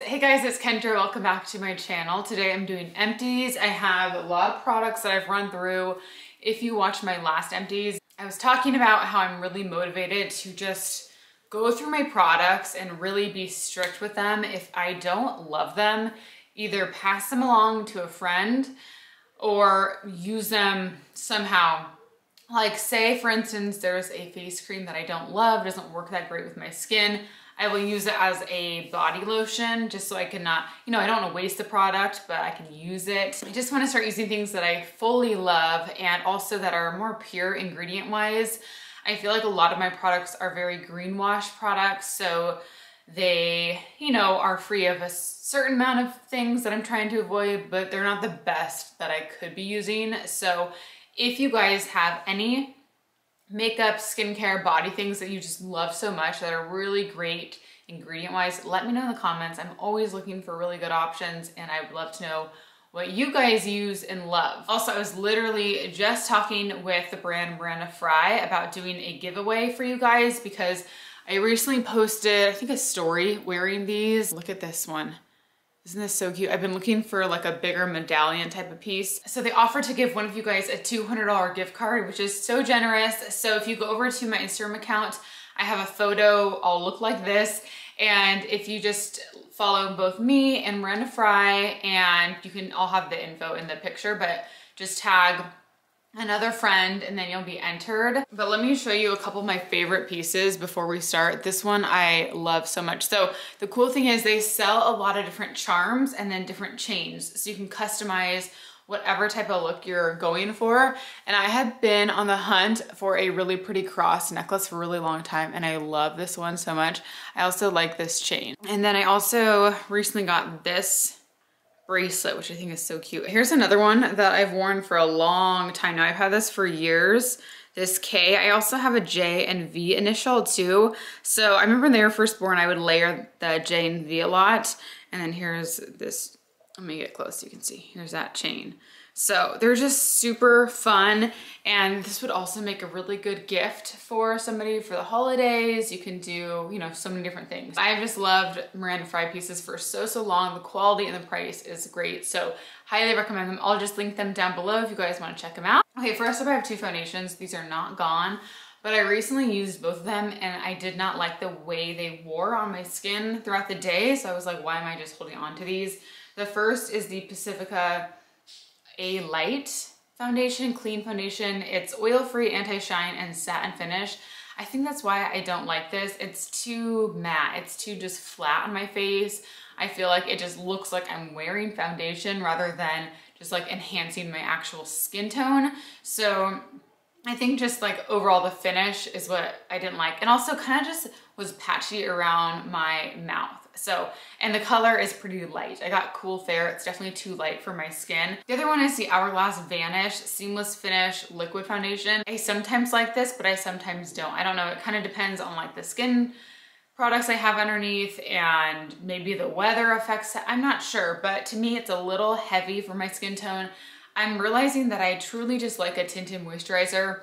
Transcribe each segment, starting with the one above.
Hey guys, it's Kendra. Welcome back to my channel. Today I'm doing empties. I have a lot of products that I've run through. If you watched my last empties, I was talking about how I'm really motivated to just go through my products and really be strict with them. If I don't love them, either pass them along to a friend or use them somehow. Like say for instance, there's a face cream that I don't love, doesn't work that great with my skin. I will use it as a body lotion just so I can not, I don't want to waste the product, but I can use it. I just want to start using things that I fully love and also that are more pure ingredient wise. I feel like a lot of my products are very greenwash products, so they, are free of a certain amount of things that I'm trying to avoid, but they're not the best that I could be using. So if you guys have any makeup, skincare, body things that you just love so much that are really great ingredient wise, let me know in the comments. I'm always looking for really good options and I would love to know what you guys use and love. Also, I was literally just talking with the brand Miranda Frye about doing a giveaway for you guys because I recently posted, I think, a story wearing these. Look at this one. Isn't this so cute? I've been looking for like a bigger medallion type of piece. So they offered to give one of you guys a $200 gift card, which is so generous. So if you go over to my Instagram account, I have a photo, I'll look like this. And if you just follow both me and Miranda Frye, and you can all have the info in the picture, but just tag another friend and then you'll be entered. But let me show you a couple of my favorite pieces before we start. This one I love so much. So the cool thing is they sell a lot of different charms and then different chains. So you can customize whatever type of look you're going for. And I have been on the hunt for a really pretty cross necklace for a really long time and I love this one so much. I also like this chain. And then I also recently got this bracelet, which I think is so cute. Here's another one that I've worn for a long time now. I've had this for years. This K. I also have a J and V initial too. So I remember when they were first born, I would layer the J and V a lot. And then here's this, let me get close so you can see. Here's that chain. So they're just super fun. And this would also make a really good gift for somebody for the holidays. You can do, so many different things. I've just loved Miranda Frye pieces for so long. The quality and the price is great. So highly recommend them. I'll just link them down below if you guys want to check them out. Okay, first up I have two foundations. These are not gone, but I recently used both of them and I did not like the way they wore on my skin throughout the day. So I was like, why am I just holding on to these? The first is the Pacifica A Light foundation, clean foundation. It's oil-free, anti-shine, and satin finish. I think that's why I don't like this. It's too matte. It's too just flat on my face. I feel like it just looks like I'm wearing foundation rather than just like enhancing my actual skin tone. So I think just like overall the finish is what I didn't like. And also kind of just was patchy around my mouth. So, and the color is pretty light. I got cool fair. It's definitely too light for my skin. The other one is the Hourglass Vanish Seamless Finish Liquid Foundation. I sometimes like this, but I sometimes don't. I don't know. It kind of depends on like the skin products I have underneath and maybe the weather affects it. I'm not sure, but to me, it's a little heavy for my skin tone. I'm realizing that I truly just like a tinted moisturizer,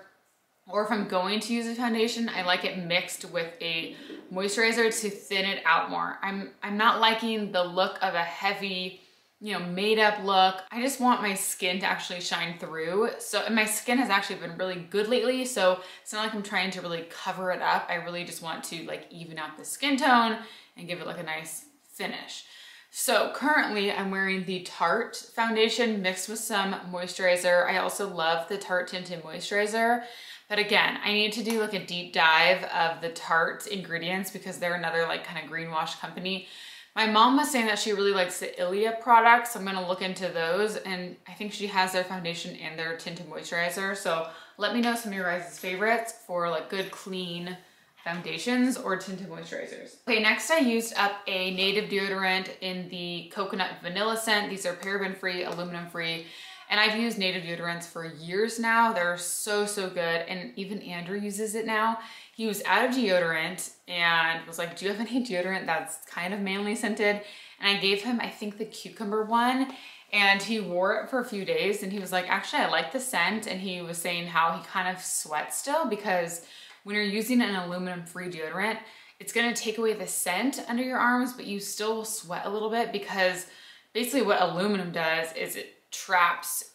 or if I'm going to use a foundation, I like it mixed with a moisturizer to thin it out more. I'm not liking the look of a heavy, made up look. I just want my skin to actually shine through. So, and my skin has actually been really good lately. So it's not like I'm trying to really cover it up. I really just want to like even out the skin tone and give it like a nice finish. So currently I'm wearing the Tarte foundation mixed with some moisturizer. I also love the Tarte Tinted Moisturizer. But again, I need to do like a deep dive of the Tarte ingredients because they're another like kind of greenwash company. My mom was saying that she really likes the Ilia products. So I'm gonna look into those and I think she has their foundation and their tinted moisturizer. So let me know some of your guys' favorites for like good clean foundations or tinted moisturizers. Okay, next I used up a native deodorant in the coconut vanilla scent. These are paraben free, aluminum free. And I've used native deodorants for years now. They're so good. And even Andrew uses it now. He was out of deodorant and was like, do you have any deodorant that's kind of manly scented? And I gave him, I think, the cucumber one. And he wore it for a few days and he was like, actually, I like the scent. And he was saying how he kind of sweats still because when you're using an aluminum free deodorant, it's gonna take away the scent under your arms, but you still will sweat a little bit because basically what aluminum does is it traps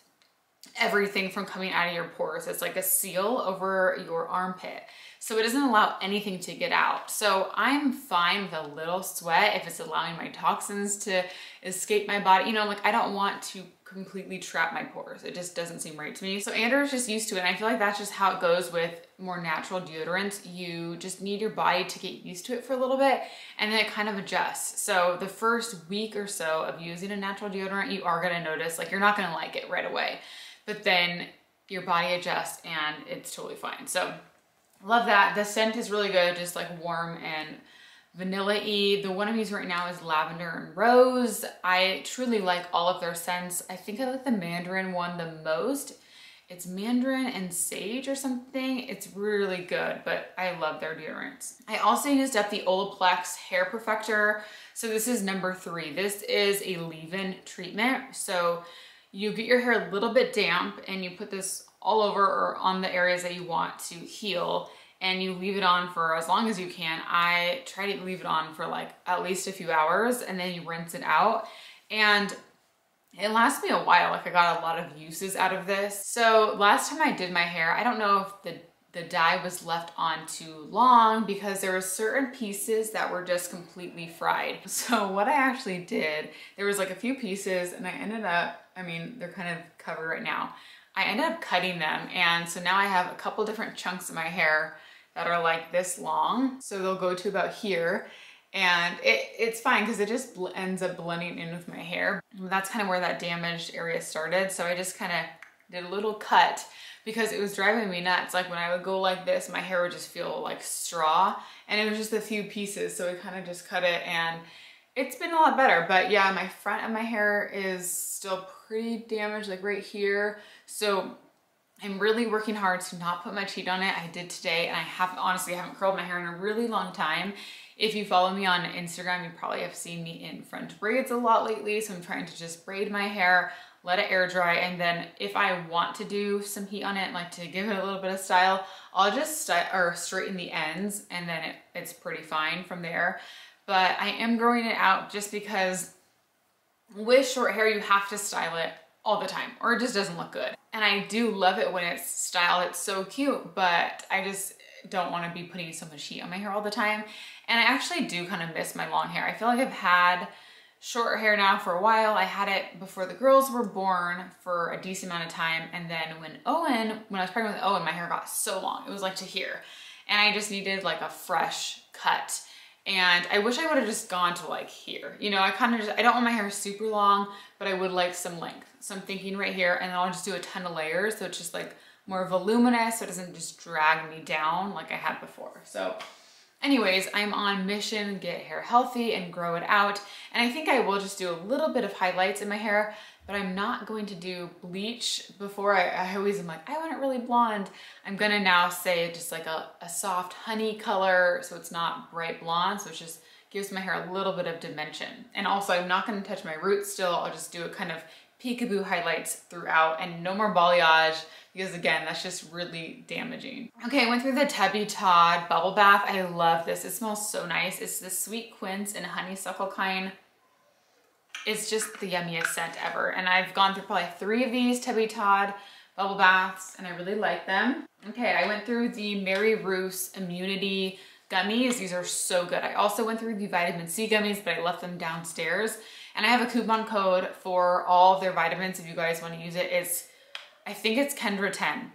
everything from coming out of your pores. It's like a seal over your armpit. So it doesn't allow anything to get out. So I'm fine with a little sweat if it's allowing my toxins to escape my body. You know, like I don't want to completely trap my pores. It just doesn't seem right to me. So Andrew's just used to it. And I feel like that's just how it goes with more natural deodorants. You just need your body to get used to it for a little bit and then it kind of adjusts. So the first week or so of using a natural deodorant, you are gonna notice, like you're not gonna like it right away, but then your body adjusts and it's totally fine. So love that. The scent is really good, just like warm and vanilla-y. The one I'm using right now is lavender and rose. I truly like all of their scents. I think I like the mandarin one the most. It's mandarin and sage or something. It's really good, but I love their deodorants. I also used up the Olaplex Hair Perfector. So this is number 3. This is a leave-in treatment. So you get your hair a little bit damp and you put this all over or on the areas that you want to heal, and you leave it on for as long as you can. I try to leave it on for like at least a few hours and then you rinse it out. And it lasts me a while. Like I got a lot of uses out of this. So last time I did my hair, I don't know if the dye was left on too long because there were certain pieces that were just completely fried. So what I actually did, there was like a few pieces and I ended up, I mean, they're kind of covered right now. I ended up cutting them, and so now I have a couple different chunks of my hair that are like this long. So they'll go to about here, and it's fine because it just ends up blending in with my hair. And that's kind of where that damaged area started. So I just kind of did a little cut because it was driving me nuts. Like when I would go like this, my hair would just feel like straw, and it was just a few pieces. So I kind of just cut it and it's been a lot better. But yeah, my front of my hair is still pretty damaged, like right here. So I'm really working hard to not put much heat on it. I did today, and I honestly haven't curled my hair in a really long time. If you follow me on Instagram, you probably have seen me in French braids a lot lately. So I'm trying to just braid my hair, let it air dry. And then if I want to do some heat on it, like to give it a little bit of style, I'll just straighten the ends, and then it's pretty fine from there. But I am growing it out just because with short hair, you have to style it all the time or it just doesn't look good. And I do love it when it's styled. It's so cute, but I just don't want to be putting so much heat on my hair all the time. And I actually do kind of miss my long hair. I feel like I've had short hair now for a while. I had it before the girls were born for a decent amount of time. And then when I was pregnant with Owen, my hair got so long. It was like to here. And I just needed like a fresh cut. And I wish I would have just gone to like here. You know, I don't want my hair super long, but I would like some length. So I'm thinking right here, and then I'll just do a ton of layers. So it's just like more voluminous, so it doesn't just drag me down like I had before. So anyways, I'm on mission, get hair healthy and grow it out. And I think I will just do a little bit of highlights in my hair, but I'm not going to do bleach. Before I always am like, I want it really blonde. I'm gonna now say just like a soft honey color, so it's not bright blonde, so it just gives my hair a little bit of dimension. And also I'm not gonna touch my roots still. I'll just do a kind of peekaboo highlights throughout and no more balayage, because again, that's just really damaging. Okay, I went through the Tubby Todd bubble bath. I love this. It smells so nice. It's the sweet quince and honeysuckle kind. It's just the yummiest scent ever. And I've gone through probably 3 of these Tubby Todd bubble baths and I really like them. Okay, I went through the Mary Ruth's Immunity gummies. These are so good. I also went through the vitamin C gummies, but I left them downstairs. And I have a coupon code for all of their vitamins if you guys want to use it. I think it's Kendra 10,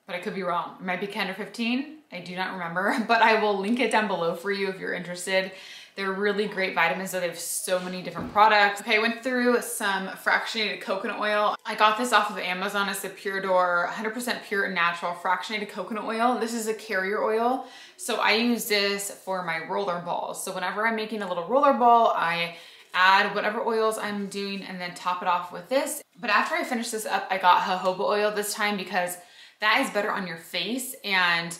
but I could be wrong. It might be Kendra 15. I do not remember, but I will link it down below for you if you're interested. They're really great vitamins, so they have so many different products. Okay, I went through some fractionated coconut oil. I got this off of Amazon. It's the Pure Door 100% pure and natural fractionated coconut oil. This is a carrier oil. So I use this for my roller balls. So whenever I'm making a little roller ball, I add whatever oils I'm doing and then top it off with this. But after I finish this up, I got jojoba oil this time because that is better on your face. And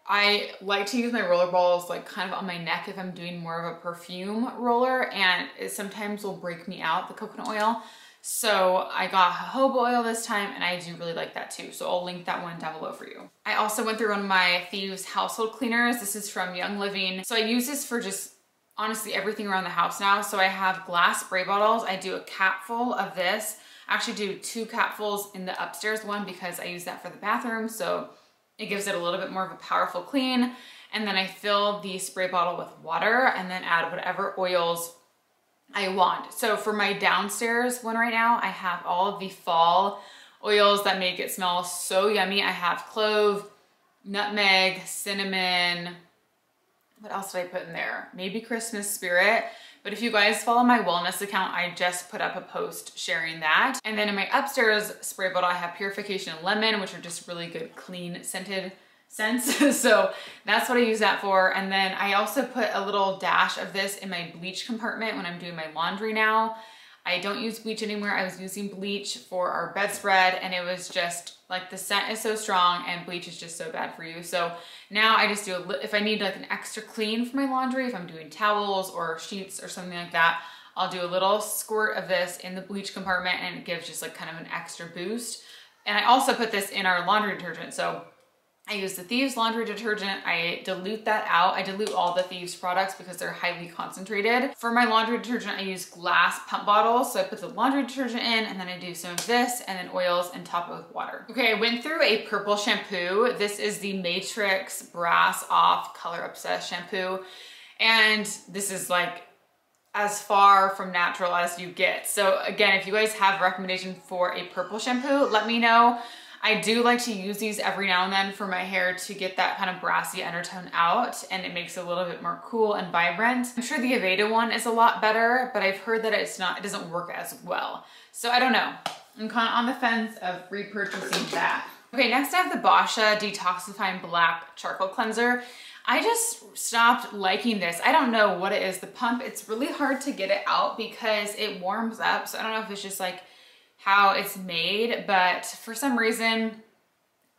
I like to use my roller balls like kind of on my neck if I'm doing more of a perfume roller, and it sometimes will break me out, the coconut oil. So I got jojoba oil this time and I do really like that too. So I'll link that one down below for you. I also went through one of my Thieves household cleaners. This is from Young Living. So I use this for just honestly everything around the house now. So I have glass spray bottles. I do a capful of this. I actually do 2 capfuls in the upstairs one because I use that for the bathroom. So it gives it a little bit more of a powerful clean. And then I fill the spray bottle with water and then add whatever oils I want. So for my downstairs one right now, I have all of the fall oils that make it smell so yummy. I have clove, nutmeg, cinnamon. What else did I put in there? Maybe Christmas spirit. But if you guys follow my wellness account, I just put up a post sharing that. And then in my upstairs spray bottle, I have Purification and Lemon, which are just really good, clean scented scents. So that's what I use that for. And then I also put a little dash of this in my bleach compartment when I'm doing my laundry now. I don't use bleach anymore. I was using bleach for our bedspread and it was just like the scent is so strong and bleach is just so bad for you. So now I just do if I need like an extra clean for my laundry, if I'm doing towels or sheets or something like that, I'll do a little squirt of this in the bleach compartment and it gives just like kind of an extra boost. And I also put this in our laundry detergent. So I use the Thieves laundry detergent. I dilute that out. I dilute all the Thieves products because they're highly concentrated. For my laundry detergent, I use glass pump bottles. So I put the laundry detergent in and then I do some of this and then oils and top it with water. Okay, I went through a purple shampoo. This is the Matrix Brass Off Color Obsessed shampoo. And this is like as far from natural as you get. So again, if you guys have a recommendation for a purple shampoo, let me know. I do like to use these every now and then for my hair to get that kind of brassy undertone out and it makes it a little bit more cool and vibrant. I'm sure the Aveda one is a lot better, but I've heard that it doesn't work as well. So I don't know. I'm kind of on the fence of repurchasing that. Okay, next I have the Basha Detoxifying Black Charcoal Cleanser. I just stopped liking this. I don't know what it is. The pump, it's really hard to get it out because it warms up. So I don't know if it's just like how it's made, but for some reason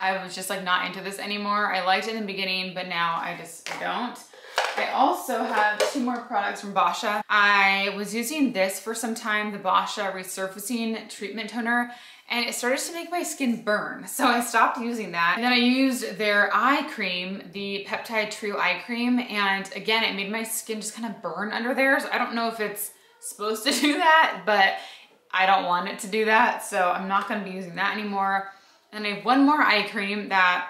I was just like not into this anymore. I liked it in the beginning, but now I don't. I also have 2 more products from Basha. I was using this for some time, the Basha Resurfacing Treatment Toner, and it started to make my skin burn. So I stopped using that. And then I used their eye cream, the Peptide Trio Eye Cream, and again, it made my skin just kind of burn under there. So I don't know if it's supposed to do that, but I don't want it to do that, so I'm not gonna be using that anymore. And I have one more eye cream that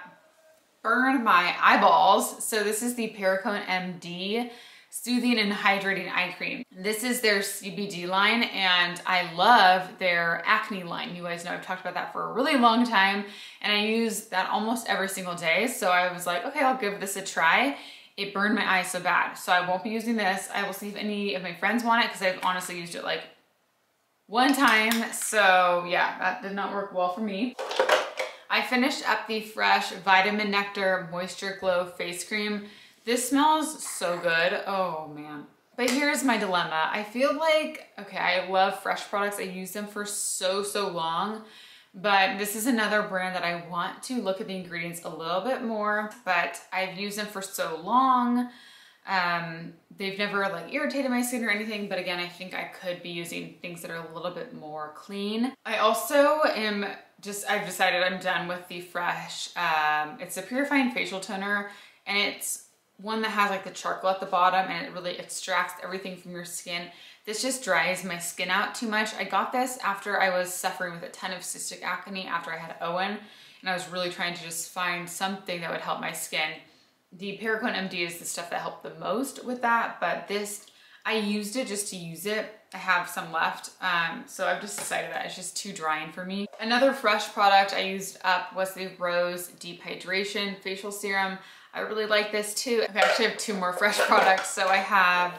burned my eyeballs. So this is the Pericone MD Soothing and Hydrating Eye Cream. This is their CBD line, and I love their acne line. You guys know I've talked about that for a really long time, and I use that almost every single day. So I was like, okay, I'll give this a try. It burned my eyes so bad, so I won't be using this. I will see if any of my friends want it because I've honestly used it like 1 time, so yeah, that did not work well for me. I finished up the Fresh Vitamin Nectar Moisture Glow Face Cream. This smells so good, oh man. But here's my dilemma. I feel like, okay, I love Fresh products. I use them for so long, but this is another brand that I want to look at the ingredients a little bit more, but I've used them for so long. They've never like irritated my skin or anything, but again, I think I could be using things that are a little bit more clean. I also I've decided I'm done with the Fresh, it's a purifying facial toner, and it's one that has like the charcoal at the bottom and it really extracts everything from your skin. This just dries my skin out too much. I got this after I was suffering with a ton of cystic acne after I had Owen, and I was really trying to just find something that would help my skin. The Pericone MD is the stuff that helped the most with that, but this, I used it just to use it. I have some left, so I've just decided that it's just too drying for me. Another Fresh product I used up was the Rose Deep Hydration Facial Serum. I really like this too. I actually have 2 more Fresh products. So I have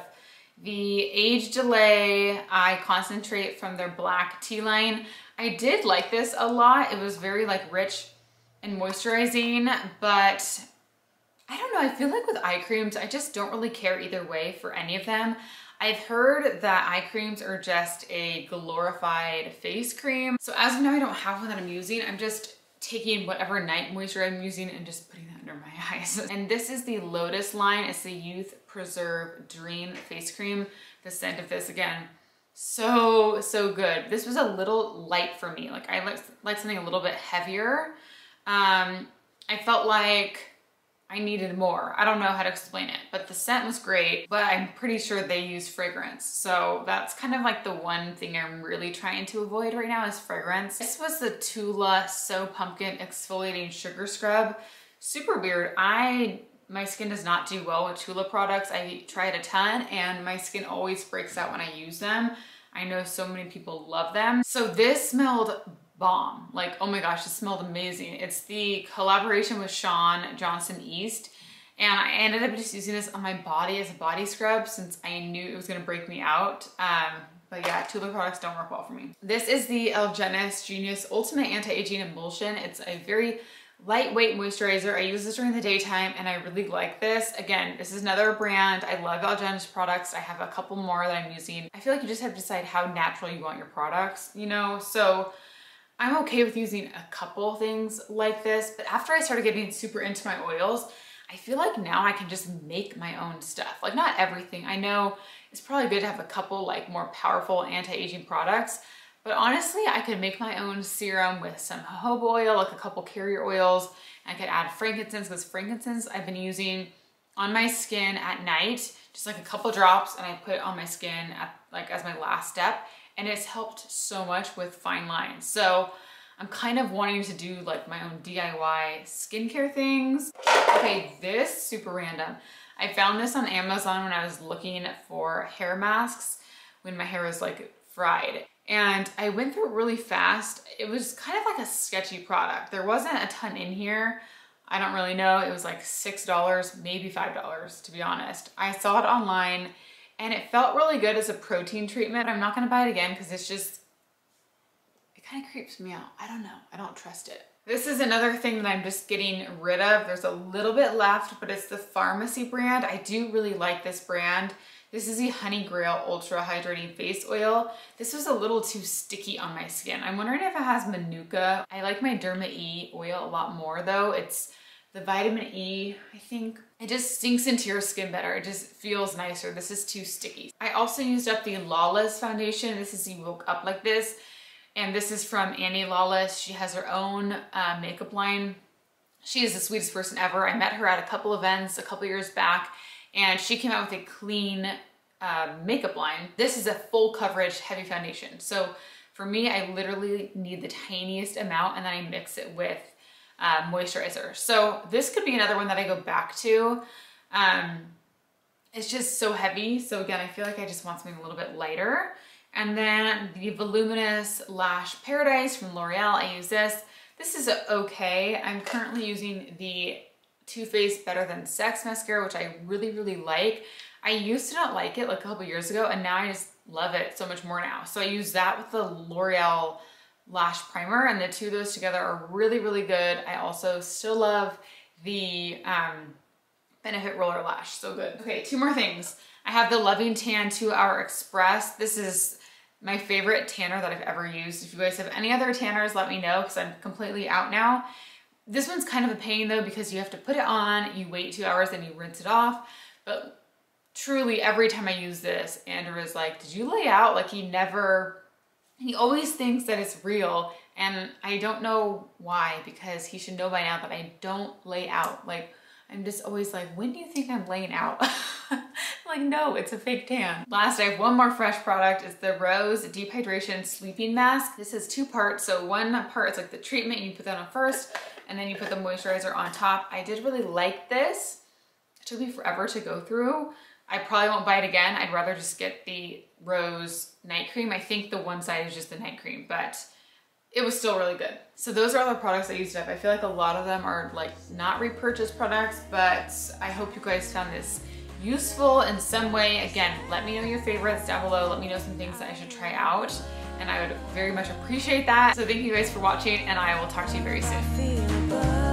the Age Delay Eye Concentrate from their black tea line. I did like this a lot. It was very like rich and moisturizing, but I don't know, I feel like with eye creams, I just don't really care either way for any of them. I've heard that eye creams are just a glorified face cream. So as of now, I don't have one that I'm using. I'm just taking whatever night moisture I'm using and just putting that under my eyes. And this is the Lotus line. It's the Youth Preserve Dream Face Cream. The scent of this, again, So good. This was a little light for me. Like I like something a little bit heavier. I felt like I needed more. I don't know how to explain it, but the scent was great, but I'm pretty sure they use fragrance. So that's kind of like the one thing I'm really trying to avoid right now is fragrance. This was the Tula So Pumpkin Exfoliating Sugar Scrub. Super weird. My skin does not do well with Tula products. I tried a ton and my skin always breaks out when I use them. I know so many people love them. So this smelled bomb. Like, oh my gosh, it smelled amazing. It's the collaboration with Sean Johnson East. And I ended up just using this on my body as a body scrub since I knew it was gonna break me out. But yeah, Tula products don't work well for me. This is the L-Genus Genius Ultimate Anti-Aging Emulsion. It's a very lightweight moisturizer. I use this during the daytime and I really like this. Again, this is another brand. I love L-Genus products. I have a couple more that I'm using. I feel like you just have to decide how natural you want your products, you know? So I'm okay with using a couple things like this, but after I started getting super into my oils, I feel like now I can just make my own stuff. Like not everything. I know it's probably good to have a couple like more powerful anti-aging products, but honestly, I could make my own serum with some jojoba oil, like a couple carrier oils. I could add frankincense, because frankincense I've been using on my skin at night, just like a couple drops, and I put it on my skin at, like as my last step, and it's helped so much with fine lines. So I'm kind of wanting to do like my own DIY skincare things. Okay, this super random. I found this on Amazon when I was looking for hair masks when my hair was like fried. And I went through it really fast. It was kind of like a sketchy product. There wasn't a ton in here. I don't really know. It was like $6, maybe $5, to be honest. I saw it online and it felt really good as a protein treatment. I'm not gonna buy it again because it's just, it kind of creeps me out. I don't know, I don't trust it. This is another thing that I'm just getting rid of. There's a little bit left, but it's the Pharmacy brand. I do really like this brand. This is the Honey Grail Ultra Hydrating Face Oil. This was a little too sticky on my skin. I'm wondering if it has Manuka. I like my Derma E oil a lot more though. It's the vitamin E, I think. It just sinks into your skin better. It just feels nicer. This is too sticky. I also used up the Lawless foundation. This is You Woke Up Like This. And this is from Annie Lawless. She has her own makeup line. She is the sweetest person ever. I met her at a couple events a couple years back, and she came out with a clean makeup line. This is a full coverage heavy foundation. So for me, I literally need the tiniest amount and then I mix it with moisturizer. So this could be another one that I go back to. It's just so heavy. So again, I feel like I just want something a little bit lighter. And then the Voluminous Lash Paradise from L'Oreal. I use this. This is okay. I'm currently using the Too Faced Better Than Sex mascara, which I really, really like. I used to not like it like a couple years ago, and now I just love it so much more now. So I use that with the L'Oreal Lash Primer, and the two of those together are really, really good. I also still love the Benefit Roller Lash, so good. Okay, two more things. I have the Loving Tan 2-Hour Express. This is my favorite tanner that I've ever used. If you guys have any other tanners, let me know because I'm completely out now. This one's kind of a pain though because you have to put it on, you wait 2 hours, then you rinse it off. But truly every time I use this, Andrew is like, did you lay out? Like he always thinks that it's real, and I don't know why, because he should know by now that I don't lay out. Like I'm just always like, when do you think I'm laying out? Like, no, it's a fake tan. Last, I have one more fresh product. It's the Rose Deep Hydration Sleeping Mask. This is 2 parts. So one part is like the treatment, you put that on first, and then you put the moisturizer on top. I did really like this. It took me forever to go through. I probably won't buy it again. I'd rather just get the Rose Night Cream. I think the one side is just the night cream, but it was still really good. So those are all the products I used up. I feel like a lot of them are like not repurchased products, but I hope you guys found this useful in some way. Again, let me know your favorites down below. Let me know some things that I should try out, and I would very much appreciate that. So thank you guys for watching, and I will talk to you very soon.